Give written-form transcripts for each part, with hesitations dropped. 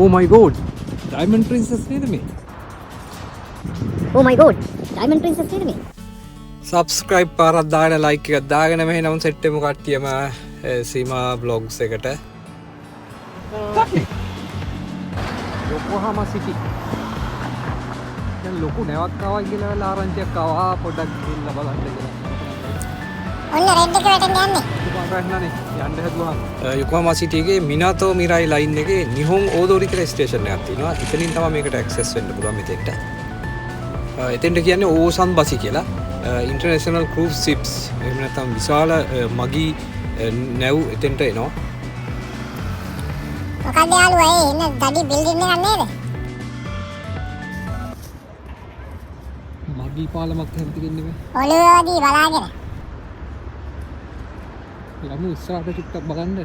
Oh my god. Diamond Princess නේද මේ? Oh my god. Diamond Princess නේද මේ? Subscribe පාරක් දාගෙන like එකක් දාගෙන මෙහෙනම් සෙට් වෙමු කට්ටියම සීමා vlogs එකට. යොකෝහාමා සිටි. දැන් ලොකු නැවක් ආවා කියලා වෙලා ආරංචියක් ආවා පොඩ්ඩක් ගිහිල්ලා බලන්න කියලා. ඔන්න රෙඩ් එක වැටෙන්න යන්නේ. යන්න හැදුවා. යොකෝහාමා සිටිගේ මිනාතෝ මිරයි ලයින් එකේ නිහොන් ඕදෝරි කියලා ස්ටේෂන් එකක් තියෙනවා. එතනින් තමයි මේකට ඇක්සස් වෙන්න පුළුවන් මෙතෙන්ට. එතෙන්ට කියන්නේ ඕසන් බසි කියලා. ඉන්ටර්නැෂනල් ක්‍රූස් ෂිප්ස් එහෙම නැත්නම් විශාල මගී නැව් එතෙන්ට එනවා. මොකද යාළුවා එන්න දඩි බිල්ඩින් එකක් නේද? මගී පාලමක් හැම තියෙන්නේ මේ. ඔළුවේදී බලාගෙන. යමු ඉස්සරහට චුට්ටක් බලන්න.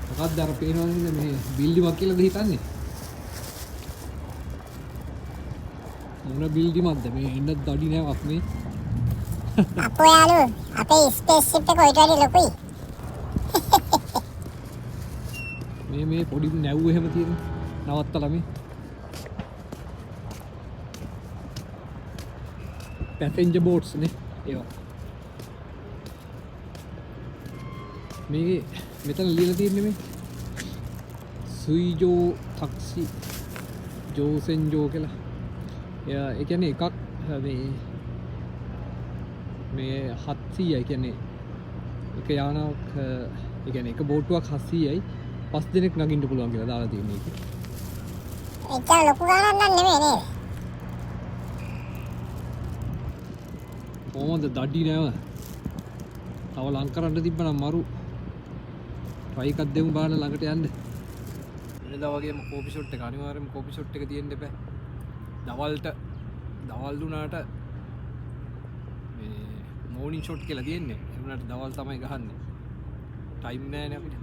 මොකක්ද අර පේනවනේ මේ බිල්ඩිමක් කියලාද හිතන්නේ? මොන බිල්ඩිමක්ද මේ එන්න දඩි නැවක් මේ? අපෝ යාළුවෝ අපේ ස්පේස් ෂිප් එක ඔයිට වඩා ලොකුයි. මේ පොඩි නැව් එහෙම තියෙන නවත්තලා මේ පැසෙන්ජර් බෝට්ස් නේ ඒවා. මේ මෙතන ලියලා තියෙන්නේ මේ සුයිජෝ ටැක්සි ජෝසෙන්ජෝ කියලා. ඒ කියන්නේ එකක් මේ 700යි කියන්නේ එක යානාවක් ඒ කියන්නේ එක බෝට්ටුවක් 700යි 5 දිනක් නගින්න පුළුවන් කියලා දාලා තියෙන්නේ ඒක. ඒක ලොකු ගානක් නෙමෙයි නේද? කොහොමද දඩි නැව? තව ලං කරන්න තිබ්බනම් මරු try එකක් දෙමු බලන්න ළඟට යන්න. වෙනදා වගේම කෝපි ෂොට් එක අනිවාර්යයෙන්ම කෝපි ෂොට් එක තියෙන්න එපා. දවල් දුනාට මේ මෝර්නින් ෂොට් කියලා තියෙන්නේ. ඒ වුණාට දවල් තමයි ගහන්නේ. ටයිම් නැහැ අපිට.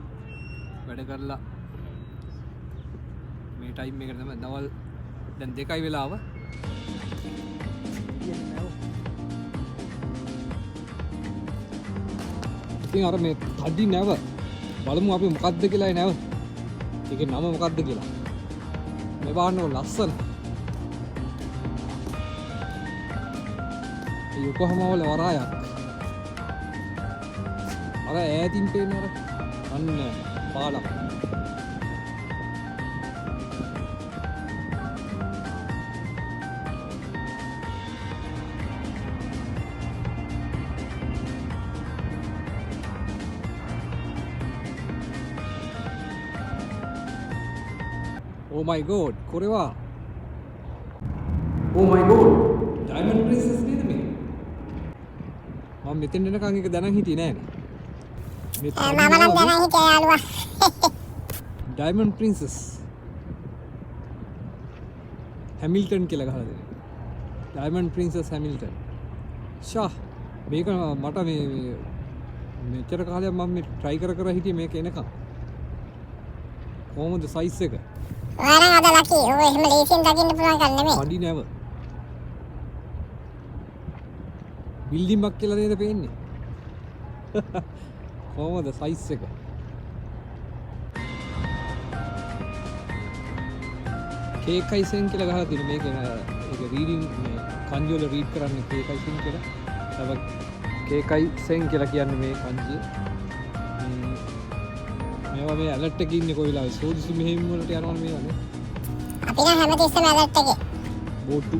වැඩ කරලා මේ ටයිම් එකට තමයි දවල් දැන් 2යි වෙලාව. ඉතින් අර මේ තඩි නැව බලමු අපි මොකද්ද කියලා ඒ නැව. ඒකේ නම මොකද්ද කියලා. මේ බලන්න ලස්සන. යොකෝහාමා වල වරායක්. අර ඈතින් පේන අර අන්න පාලම්. Oh my god, これは Oh my god, Diamond Princess නේද මේ? මම මෙතෙන් එනකන් එක දැනන් හිටියේ නෑනේ. මම නම් දැනන් හිටියා යාළුවා. Diamond Princess හැමිල්ටන් කියලා ගහලා දෙනවා. Diamond Princess Hamilton. ෂා මේක මට මේ මෙච්චර කාලයක් මම මේ try කර හිටියේ මේක එනකන්. කොහොමද සයිස් එක? ඔයාලා අද ලකි. ඔය එහෙම ලේසියෙන් දකින්න පුළුවන් කල් නෙමෙයි. අඩි නැව. බිල්ඩින්ගක් කියලා නේද පේන්නේ? කොහොමද සයිස් එක? කේකයි සෙන් කියලා ගහලා තියෙන මේක ඒක රීඩින් මේ කන්ජි වල රීඩ් කරන්නේ කේකයි සෙන් කියලා. තව කේකයි සෙන් කියලා කියන්නේ මේ කන්ජිය. මේවා මේ ඇලර්ට් එකේ ඉන්නේ කොයි වෙලාවෙ සෝදිසි මෙහෙම වලට යනවනේ මේවා නේ. අපි නම් හැමතිස්සෙම ඇලර්ට් එකේ. බෝට්ටු.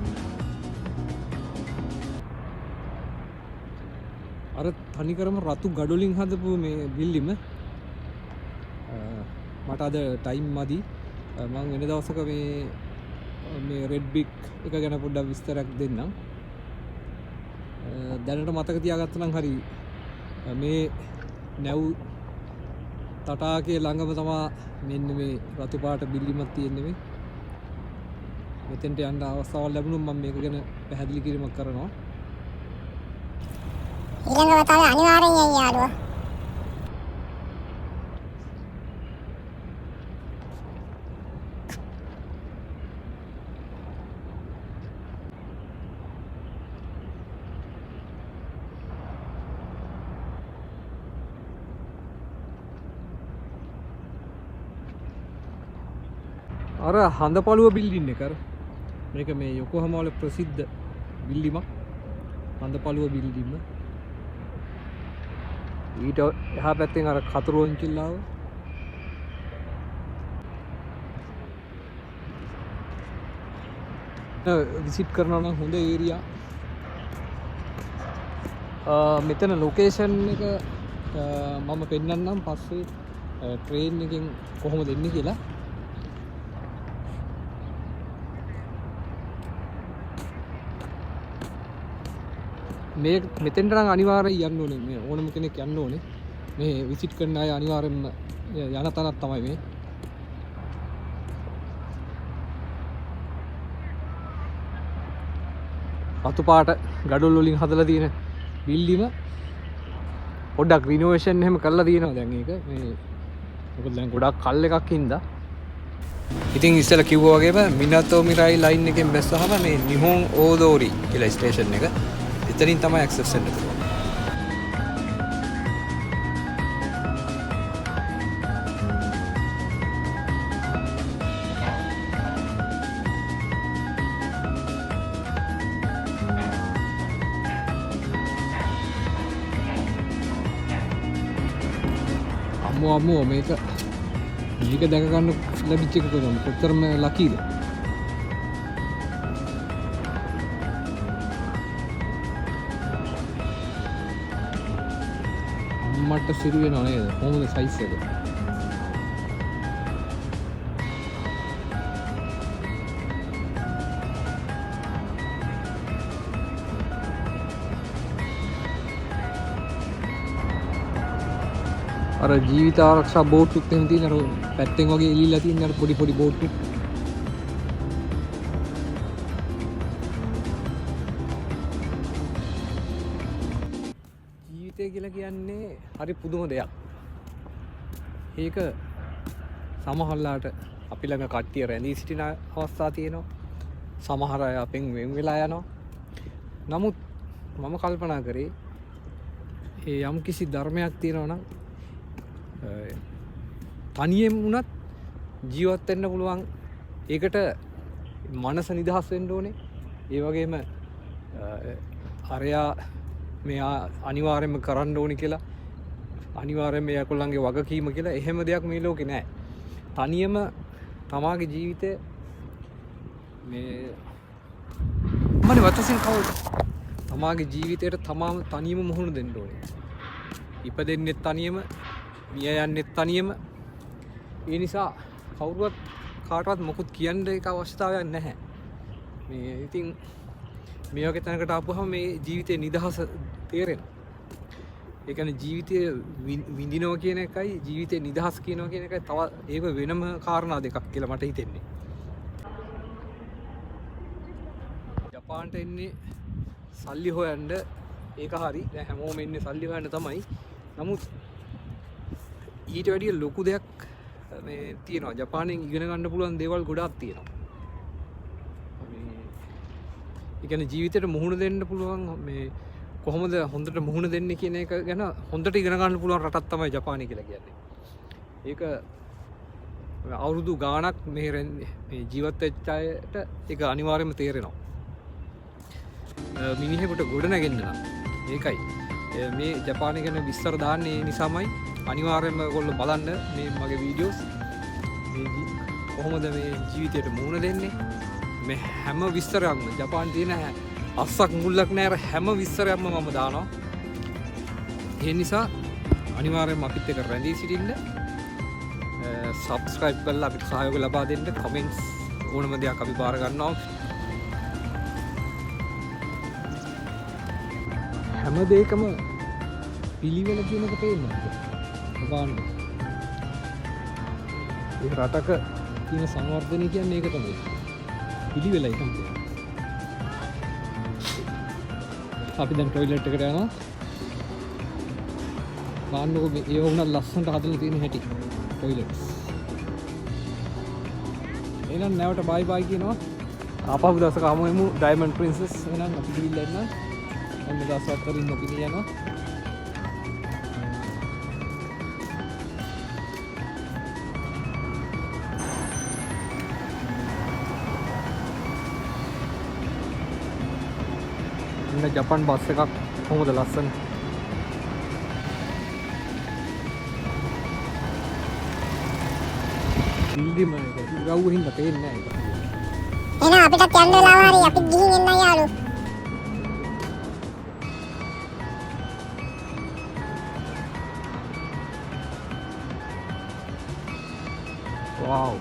අර තනිකරම රතු ගඩොලින් හදපු මේ බිල්ඩිම මට අද ටයිම් මදි. මම වෙන දවසක මේ රෙඩ් බික් එක ගැන පොඩ්ඩක් විස්තරයක් දෙන්නම්. දැනට මතක තියාගත්තා නම් හරි මේ නැව් තටාකේ ළඟම තමයි මෙන්න මේ රතු පාට බිල්ඩිමක් තියෙන්නේ මේ. මෙතෙන්ට යන්න අවස්ථාවක් ලැබුණොත් මම මේක ගැන පැහැදිලි කිරීමක් කරනවා. ඊළඟ වතාවේ අනිවාර්යෙන් යයි යාළුවා. අර හඳපළුව බිල්ඩින් එක අර මේක මේ යොකෝහාමා වල ප්‍රසිද්ධ බිල්ඩිමක් හඳපළුව බිල්ඩිම ඊට එහා පැත්තෙන් අර කතුරුවන්චිල්ලාව විසිට් කරනවා නම් හොඳ ඒරියා මෙතන ලොකේෂන් එක මම පෙන්නන්නම් පස්සේ ට්‍රේන් එකෙන් කොහොමද එන්නේ කියලා මේ මෙතෙන්ට නම් අනිවාර්යයෙන් යන්න ඕනේ මේ ඕනම කෙනෙක් යන්න ඕනේ මේ විසිට් කරන අය අනිවාර්යෙන්ම යන තැනක් තමයි මේ රතු පාට ගඩොල් වලින් හදලා තියෙන බිල්ඩිම පොඩ්ඩක් රිනෝවේෂන් එහෙම කරලා තියෙනවා දැන් ඒක මේ මොකද දැන් ගොඩක් කල් එකක් හින්දා ඉතින් ඉස්සෙල්ලා කිව්වා වගේම මිනාතෝ මිරායි ලයින් එකෙන් බැස්සහම මේ නිහොන් ඕදෝරි කියලා ස්ටේෂන් එක එතනින් තමයි ඇක්සස් වෙන්න පුළුවන් අම්මෝ මේක දැක ගන්න ලැබිච්ච එක කොහොමද කොතරම් ලකීද අම්මට සිරු වෙනව නේද කොහොමද සයිස් එක අර ජීවිත ආරක්ෂා බෝට් එකක් එහෙම තියෙන අර පැත්තෙන් වගේ එලිලා තියෙන අර පොඩි බෝට් එක ජීවිතය කියලා කියන්නේ හරි පුදුම දෙයක් ඒක සමහරලාට අපි ළඟ කට්ටිය රැඳී සිටින අවස්ථා තියෙනවා සමහර අය අපෙන් වෙන් වෙලා යනවා නමුත් මම කල්පනා කරේ ඒ යම් කිසි ධර්මයක් තියෙනවා නම් තනියෙන් වුණත් ජීවත් වෙන්න පුළුවන් ඒකට මනස නිදහස් වෙන්න ඕනේ ඒ වගේම අරයා මෙයා අනිවාර්යයෙන්ම කරන්න ඕනි කියලා අනිවාර්යයෙන්ම එයාගොල්ලන්ගේ වගකීම කියලා එහෙම දෙයක් මේ ලෝකේ නැහැ තනියම තමාගේ ජීවිතය මේ මම වතසින් කවුද තමාගේ ජීවිතයට තමාම තනියම මුහුණ දෙන්න ඕනේ ඉපදෙන්නෙත් තනියම මිය යන්නෙත් තනියම ඒ නිසා කවුරුවත් කාටවත් මොකුත් කියන්න එක අවශ්‍යතාවයක් නැහැ මේ ඉතින් මේ වගේ තැනකට ආපුවම මේ ජීවිතේ නිදහස තේරෙනවා ඒ කියන්නේ ජීවිතය විඳිනවා කියන එකයි ජීවිතේ නිදහස් කියනවා කියන එකයි තව ඒක වෙනම කාරණා දෙකක් කියලා මට හිතෙන්නේ ජපාන්ට එන්නේ සල්ලි හොයන්න ඒක හරි දැන් හැමෝම එන්නේ සල්ලි හොයන්න තමයි නමුත් ඊට වැඩිය ලොකු දෙයක් මේ තියෙනවා ජපානයෙන් ඉගෙන ගන්න පුළුවන් දේවල් ගොඩාක් තියෙනවා මේ ඒ කියන්නේ ජීවිතේට මුහුණ දෙන්න පුළුවන් මේ කොහොමද හොඳට මුහුණ දෙන්නේ කියන එක ගැන හොඳට ඉගෙන ගන්න පුළුවන් රටක් තමයි ජපානය කියලා කියන්නේ ඒක අවුරුදු ගාණක් මේ ජීවත් වෙච්ච අයට ඒක අනිවාර්යයෙන්ම තේරෙනවා මිනිහෙකුට ගොඩ නැගෙන්න නම් ඒකයි මේ ජපානය ගැන විස්තර දාන්නේ නිසාමයි අනිවාර්යයෙන්ම ඔයගොල්ලෝ බලන්න මේ මගේ වීඩියෝස් මේ කොහොමද මේ ජීවිතයට මුහුණ දෙන්නේ මේ හැම විස්තරයක්ම ජපානයේ තියෙන අස්සක් මුල්ලක් නෑර හැම විස්තරයක්ම මම දානවා ඒ නිසා අනිවාර්යයෙන්ම අපිත් එක්ක රැඳී සිටින්න සබ්ස්ක්‍රයිබ් කරලා අපිට සහයෝගය ලබා දෙන්න කමෙන්ට්ස් ඕනම දෙයක් අපි බාර ගන්නවා හැම දෙයකම පිළිවෙල කියන එක පේනවා බලන්න ඒ රටක තියෙන සංවර්ධනය කියන්නේ ඒක තමයි පිළිවෙලයි තමයි අපි දැන් টয়ලට් එකට යනවා බලන්නකො මේ වුණා ලස්සනට හදලා තියෙන හැටි টয়ලට්ස් එහෙනම් නැවට බයි බයි කියනවා ආපහු දවසක ආමු එමු ඩයමන්ඩ් ප්‍රින්සස් එහෙනම් අපි ගිහිල්ලා එන්න ඔන්න දවසක් කරින් අපි යනවා ඉන්න ජපන් බස් එකක් කොහොමද ලස්සන. ඉල්දිම එක ගව්ව හින්දා පේන්නේ නැහැ ඒක. එහෙනම් අපිටත් යන්න වෙලාව හරි අපිත් ගිහින් එන්න යාළුවෝ. Wow.